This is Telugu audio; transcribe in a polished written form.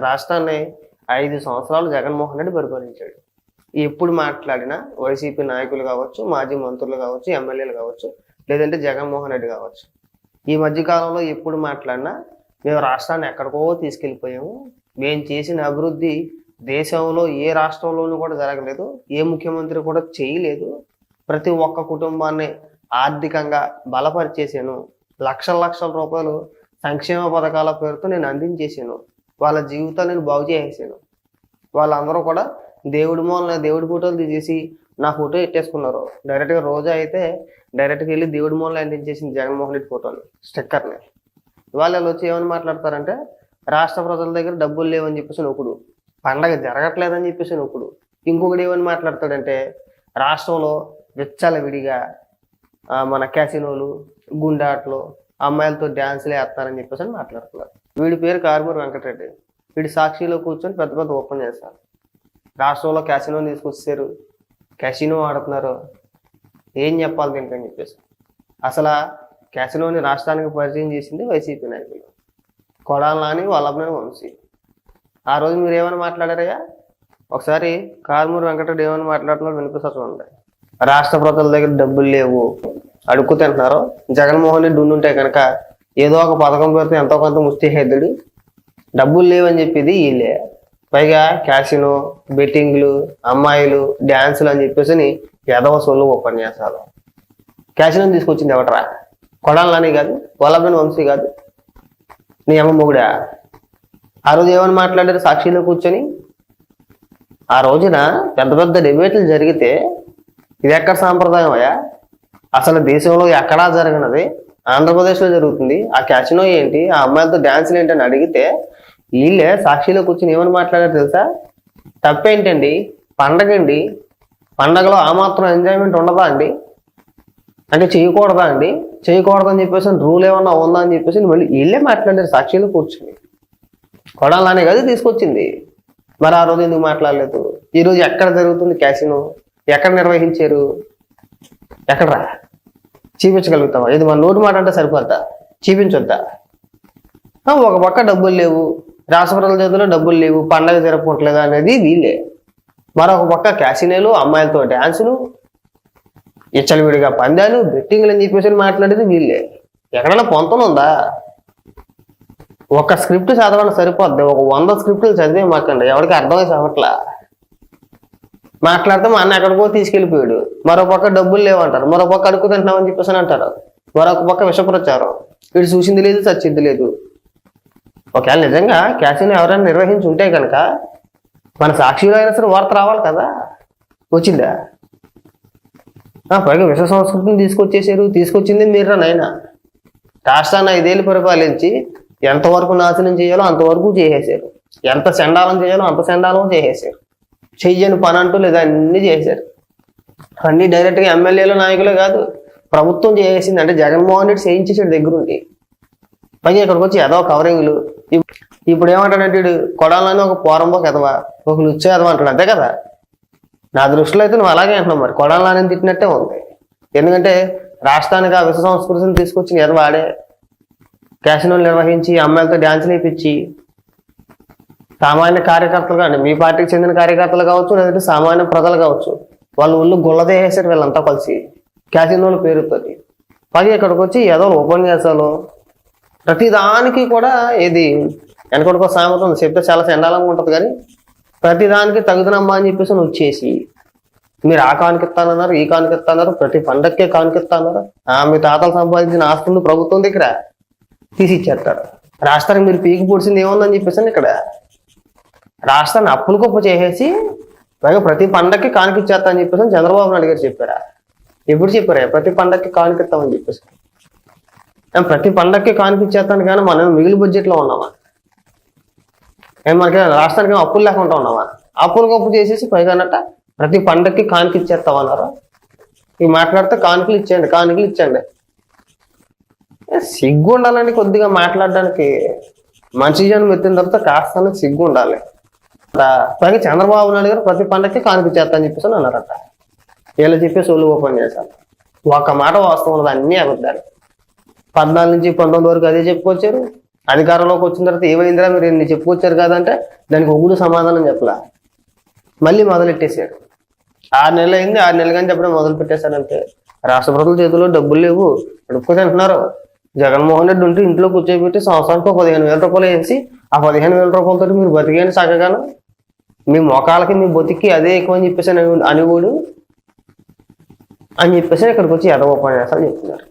రాష్ట్రాన్ని 5 సంవత్సరాలు జగన్మోహన్ రెడ్డి పరిపాలించాడు. ఎప్పుడు మాట్లాడినా వైసీపీ నాయకులు కావచ్చు, మాజీ మంత్రులు కావచ్చు, ఎమ్మెల్యేలు కావచ్చు, లేదంటే జగన్మోహన్ రెడ్డి కావచ్చు, ఈ మధ్యకాలంలో ఎప్పుడు మాట్లాడినా మేము రాష్ట్రాన్ని ఎక్కడికో తీసుకెళ్ళిపోయాము, మేము చేసిన అభివృద్ధి దేశంలో ఏ రాష్ట్రంలోనూ కూడా జరగలేదు, ఏ ముఖ్యమంత్రి కూడా చేయలేదు, ప్రతి ఒక్క కుటుంబాన్ని ఆర్థికంగా బలపరిచేసాను, లక్షల లక్షల రూపాయలు సంక్షేమ పథకాల పేరుతో నేను అందించేసాను, వాళ్ళ జీవితాన్ని నేను బాగు చేసేసాను. వాళ్ళందరూ కూడా దేవుడి ఫోటోలు తీసేసి నా ఫోటో ఎట్టేసుకున్నారు. డైరెక్ట్గా రోజా అయితే డైరెక్ట్గా వెళ్ళి దేవుడి మూలన అంటించేసింది జగన్మోహన్ రెడ్డి ఫోటోని, స్టిక్కర్ని. వాళ్ళు వచ్చి ఏమని మాట్లాడతారంటే రాష్ట్ర ప్రజల దగ్గర డబ్బులు లేవని చెప్పేసి ఒకడు, పండగ జరగట్లేదని చెప్పేసి ఒకడు, ఇంకొకటి ఏమని మాట్లాడతాడంటే రాష్ట్రంలో విచ్చలవిడిగా మన క్యాసినోలు, గుండాట్లు, అమ్మాయిలతో డ్యాన్సులు వేస్తారని చెప్పేసి అని మాట్లాడుతున్నారు. వీడి పేరు కారుమూరి వెంకటరెడ్డి. వీడి సాక్షిలో కూర్చొని పెద్ద పెద్ద ఓపెన్ చేస్తారు. రాష్ట్రంలో క్యాసినోని తీసుకొచ్చారు, క్యాసినో ఆడుతున్నారు, ఏం చెప్పాలి దీనికి అని చెప్పేసి. అసలు క్యాసినోని రాష్ట్రానికి పరిచయం చేసింది వైసీపీ నాయకులు కొడాలి నాని, వల్లభనేని వంశీ. ఆ రోజు మీరు ఏమైనా మాట్లాడారయ్యా? ఒకసారి కారుమూరి వెంకటరెడ్డి ఏమైనా మాట్లాడుతున్నారు వినిపిస్తా చూడండి. రాష్ట్ర ప్రజల దగ్గర డబ్బులు లేవు, అడుక్కు తింటున్నారు, జగన్మోహన్ రెడ్డి ఉండుంటే కనుక ఏదో ఒక పథకం పెడితే ఎంతో కొంత ముష్టి హెద్దుడు, డబ్బులు లేవని చెప్పేది వీళ్ళే. పైగా క్యాసినో, బెట్టింగ్లు, అమ్మాయిలు, డ్యాన్సులు అని చెప్పేసి ఎదవ సొల్లు ఉపన్యాసాలు. క్యాసినోని తీసుకొచ్చింది ఎవటరా? కొడాలి నాని కాదు, వల్లభనేని వంశీ కాదు, నీ అమ్మ మొగుడా. ఆ రోజు ఏమని మాట్లాడారు సాక్షిలో కూర్చొని? ఆ రోజున పెద్ద పెద్ద డిబేట్లు జరిగితే ఇది ఎక్కడ సాంప్రదాయం అయ్యా? అసలు దేశంలో ఎక్కడా జరగనది ఆంధ్రప్రదేశ్లో జరుగుతుంది. ఆ క్యాసినో ఏంటి, ఆ అమ్మాయిలతో డ్యాన్సులు ఏంటి అని అడిగితే వీళ్ళే సాక్షిలో కూర్చొని ఏమని మాట్లాడారు తెలుసా? తప్పేంటండి, పండగండి, పండగలో ఆ మాత్రం ఎంజాయ్మెంట్ ఉండదా అండి, అంటే చేయకూడదా అండి, చేయకూడదని చెప్పేసి రూల్ ఏమన్నా ఉందా అని చెప్పేసి మళ్ళీ వీళ్ళే మాట్లాడారు సాక్షిలో కూర్చొని. కొడాలి నాని కాదు తీసుకొచ్చింది. మరి ఆ రోజు ఎందుకు మాట్లాడలేదు? ఈరోజు ఎక్కడ జరుగుతుంది క్యాసినో, ఎక్కడ నిర్వహించారు, ఎక్కడరా చూపించగలుగుతావా? ఇది మన నోటి మాట అంటే సరిపోద్దా? చూపించొద్దా? ఒక పక్క డబ్బులు లేవు, రాష్ట్ర ప్రజల చేతిలో డబ్బులు లేవు, పండగ జరుపుకోవట్లేదు అనేది వీళ్ళే. మరొక పక్క క్యాసినోలు, అమ్మాయిలతో డ్యాన్సులు, ఇచ్చలవిడిగా పందాలు, బెట్టింగ్లు అని చెప్పేసి మాట్లాడేది వీళ్ళే. ఎక్కడైనా పొంతన ఉందా? ఒక స్క్రిప్ట్ చదవడం సరిపోద్ది, ఒక 100 స్క్రిప్టులు చదివే మాకండి, ఎవరికి అర్థమై చదవట్లా. మాట్లాడితే మా అన్న ఎక్కడికో తీసుకెళ్ళిపోయాడు, మరో పక్క డబ్బులు లేవంటారు, మరో పక్క అడుక్కు తింటున్నామని చెప్పేసి అంటారు, మరొక పక్క విషప్రచారం, వీడు చూసింది లేదు చచ్చింది లేదు. ఒకవేళ నిజంగా క్యాసినో ఎవరైనా నిర్వహించి ఉంటే కనుక మన సాక్షిలో అయినా సరే వార్త రావాలి కదా, వచ్చిందా? పైగా విశ్వ సంస్కృతిని తీసుకొచ్చింది మీరు నాయన. రాష్ట్రాన్ని 5 ఏళ్ళు పరిపాలించి ఎంతవరకు నాశనం చేయాలో అంతవరకు చేసేసారు, ఎంత చండాలం చేయాలో అంత చండాలం చేసేసారు, చెయ్యని పని అంటూ లేదా అన్ని చేశారు. అన్ని డైరెక్ట్గా ఎమ్మెల్యేలు నాయకులే కాదు ప్రభుత్వం చేసేసింది. అంటే జగన్మోహన్ రెడ్డి చేయించేసాడు దగ్గరుండి. పైగా ఇక్కడికి వచ్చి ఎదవ కవరింగ్లు. ఇప్పుడు ఏమంటాడంటే వీడు కొడాలని ఒక పోరంబోక ఎదవా, ఒక లుచ్చ ఎదవ అంటాడు, అంతే కదా. నా దృష్టిలో అయితే నువ్వు అలాగే అంటున్నావు. మరి కొడాలని తిట్టినట్టే ఉంది. ఎందుకంటే రాష్ట్రానికి ఆ విశ్వ సంస్కృతిని తీసుకొచ్చిన ఎదవ ఆడే. క్యాసినోలు నిర్వహించి అమ్మాయిలతో డ్యాన్సులు వేయించి సామాన్య కార్యకర్తలు కానీ, మీ పార్టీకి చెందిన కార్యకర్తలు కావచ్చు, లేదంటే సామాన్య ప్రజలు కావచ్చు, వాళ్ళు ఒళ్ళు గుల్లదేసేసారు వీళ్ళంతా కలిసి క్యాసినోల పేరుతోటి. పైగా ఇక్కడికి వచ్చి ఏదో ఉపన్యాసాలు, ప్రతిదానికి కూడా ఏది వెనకొడుకో సామెత ఉంది, చెప్తే చాలా చండాలంగా ఉంటుంది, కానీ ప్రతిదానికి తగుదనమ్మా అని చెప్పేసి వచ్చేసి మీరు ఆ కానుకిస్తానన్నారు, ఈ కానుకిస్తాన్నారు, ప్రతి పండక్కే కానుకిస్తాన్నారు, మీ తాతలు సంపాదించిన ఆస్తులు ప్రభుత్వం దగ్గర తీసి ఇచ్చేస్తారు. రాష్ట్రానికి మీరు పీకి పొడిచింది ఏముందని చెప్పేసి ఇక్కడ రాష్ట్రాన్ని అప్పులు గొప్ప చేసేసి పైగా ప్రతి పండక్కి కానుకిచ్చేస్తా అని చెప్పేసి చంద్రబాబు నాయుడు గారు చెప్పారా? ఎప్పుడు చెప్పారా ప్రతి పండక్కి కానుకిస్తామని చెప్పేసి? ప్రతి పండక్కి కానుకిచ్చేస్తాను కానీ మనం మిగిలి బడ్జెట్లో ఉన్నామా? మనకి రాష్ట్రానికి అప్పులు లేకుండా ఉన్నామా? అప్పులు గొప్ప చేసేసి పైగా అన్నట్ట ప్రతి పండక్కి కానుకిచ్చేస్తామన్నారు. ఇవి మాట్లాడితే కానుకలు ఇచ్చేయండి. సిగ్గు ఉండాలని కొద్దిగా మాట్లాడడానికి. మంచి జనం ఎత్తిన తర్వాత కాస్త సిగ్గు ఉండాలి. పైగా చంద్రబాబు నాయుడు గారు ప్రతి పండక్కి కానుకిచ్చేస్తా అని చెప్పేసి అన్నారట. వీళ్ళు చెప్పేసి ఒళ్ళు ఓపెన్ చేశారు. ఒక మాట వాస్తవం ఉన్నది, అన్నీ అబద్ధాలు. 14 నుంచి 19 వరకు అదే చెప్పుకొచ్చారు. అధికారంలోకి వచ్చిన తర్వాత ఏమైందిరా మీరు ఎన్ని చెప్పుకొచ్చారు కదంటే దానికి ఒకడు సమాధానం చెప్పలా, మళ్ళీ మొదలెట్టేశాడు. 6 నెలలు అయింది, 6 నెలలు కానీ చెప్పడం మొదలు పెట్టేశాడంటే రాష్ట్ర ప్రభుత్వం చేతిలో డబ్బులు లేవు, అడుక్కు తింటున్నారు. జగన్మోహన్ రెడ్డి ఉంటే ఇంట్లో కూర్చోబెట్టి సంవత్సరానికి 15,000 రూపాయలు వేసి ఆ 15,000 రూపాయలతో మీరు బతికేయండి చక్కగాను, మీ మొఖాలకి మీ బతికి అదే ఎక్కువ అని చెప్పేసి అనేవాడు అని చెప్పేసి ఇక్కడికి వచ్చి ఎదవ ఉపన్యాసాలు చెప్తున్నారు.